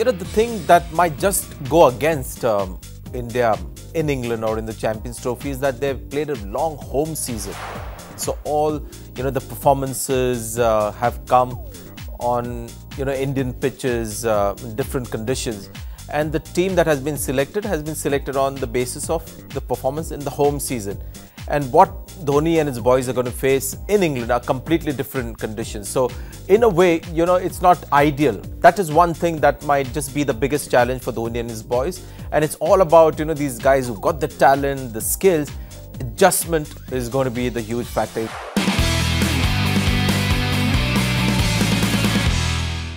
The thing that might just go against India in England or in the Champions Trophy is that they've played a long home season. So all, the performances have come on, Indian pitches, in different conditions. And the team that has been selected on the basis of the performance in the home season. And what Dhoni and his boys are going to face in England are completely different conditions. So in a way, it's not ideal. That is one thing that might just be the biggest challenge for Dhoni and his boys. And it's all about, these guys who've got the talent, the skills. Adjustment is going to be the huge factor.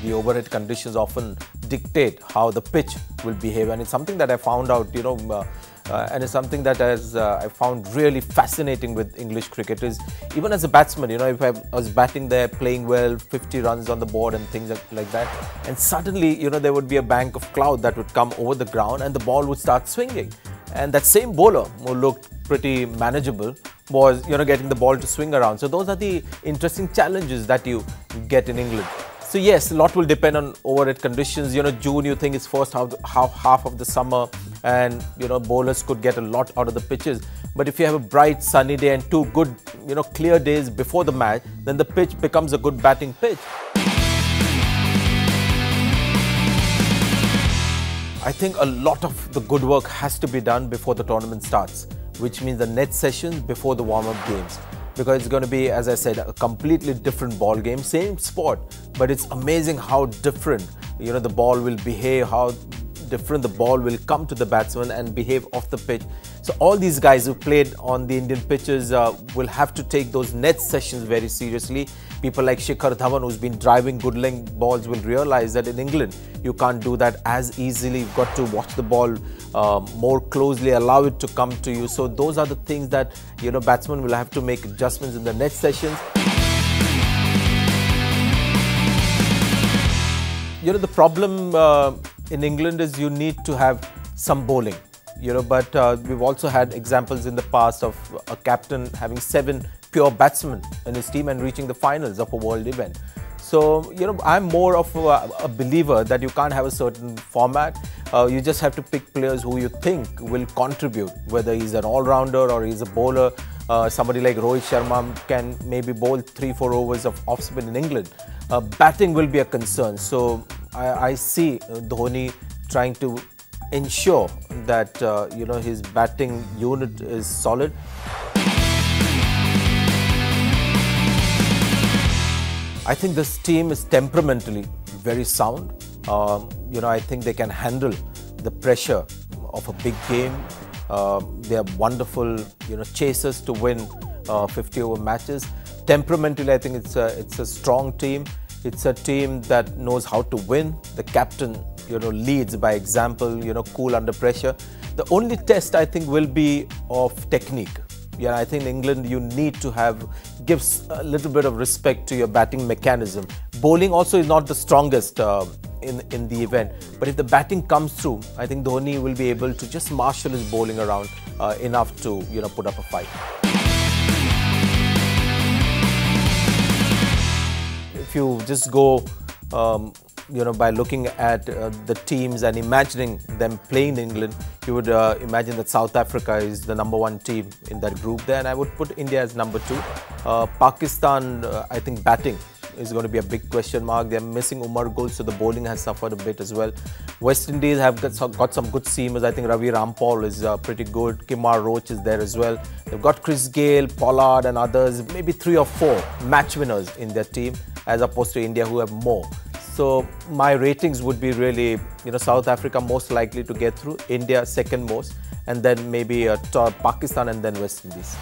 The overhead conditions often dictate how the pitch will behave, and it's something that I found out, and it's something that I found really fascinating with English cricketers. Even as a batsman, if I was batting there, playing well, 50 runs on the board and things like that, and suddenly, there would be a bank of cloud that would come over the ground and the ball would start swinging. And that same bowler, who looked pretty manageable, was, getting the ball to swing around. So those are the interesting challenges that you get in England. So yes, a lot will depend on overhead conditions. June, you think it's first half of the summer, and bowlers could get a lot out of the pitches. But if you have a bright sunny day and two good, clear days before the match, then the pitch becomes a good batting pitch. I think a lot of the good work has to be done before the tournament starts, which means the net sessions before the warm-up games. Because it's going to be, as I said, a completely different ball game, same sport, but it's amazing how different, the ball will behave, how different the ball will come to the batsman and behave off the pitch. So all these guys who played on the Indian pitches will have to take those net sessions very seriously. People like Shikhar Dhawan, who's been driving good length balls, will realize that in England, you can't do that as easily. You've got to watch the ball more closely, allow it to come to you. So those are the things that, batsmen will have to make adjustments in the net sessions. The problem in England is you need to have some bowling, but we've also had examples in the past of a captain having 7 pure batsmen in his team and reaching the finals of a world event. So, I'm more of a believer that you can't have a certain format. You just have to pick players who you think will contribute, whether he's an all-rounder or he's a bowler. Somebody like Rohit Sharma can maybe bowl 3-4 overs of off-spin in England. Batting will be a concern. So I see Dhoni trying to ensure that, his batting unit is solid. I think this team is temperamentally very sound. I think they can handle the pressure of a big game. They are wonderful, chasers to win 50-over matches. Temperamentally, I think it's a strong team. It's a team that knows how to win. The captain, leads by example, cool under pressure. The only test, I think, will be of technique. I think in England you need to give a little bit of respect to your batting mechanism. Bowling also is not the strongest in the event, but if the batting comes through, I think Dhoni will be able to just marshal his bowling around enough to put up a fight. If you just go by looking at the teams and imagining them playing in England, you would imagine that South Africa is the #1 team in that group there, and I would put India as #2. Pakistan, I think batting is going to be a big question mark. They're missing Umar Gul, so the bowling has suffered a bit as well. West Indies have got some good seamers. I think Ravi Rampal is pretty good. Kimar Roach is there as well. They've got Chris Gayle, Pollard and others, maybe 3 or 4 match winners in their team, as opposed to India who have more. So my ratings would be really, South Africa most likely to get through, India second most, and then maybe Pakistan and then West Indies.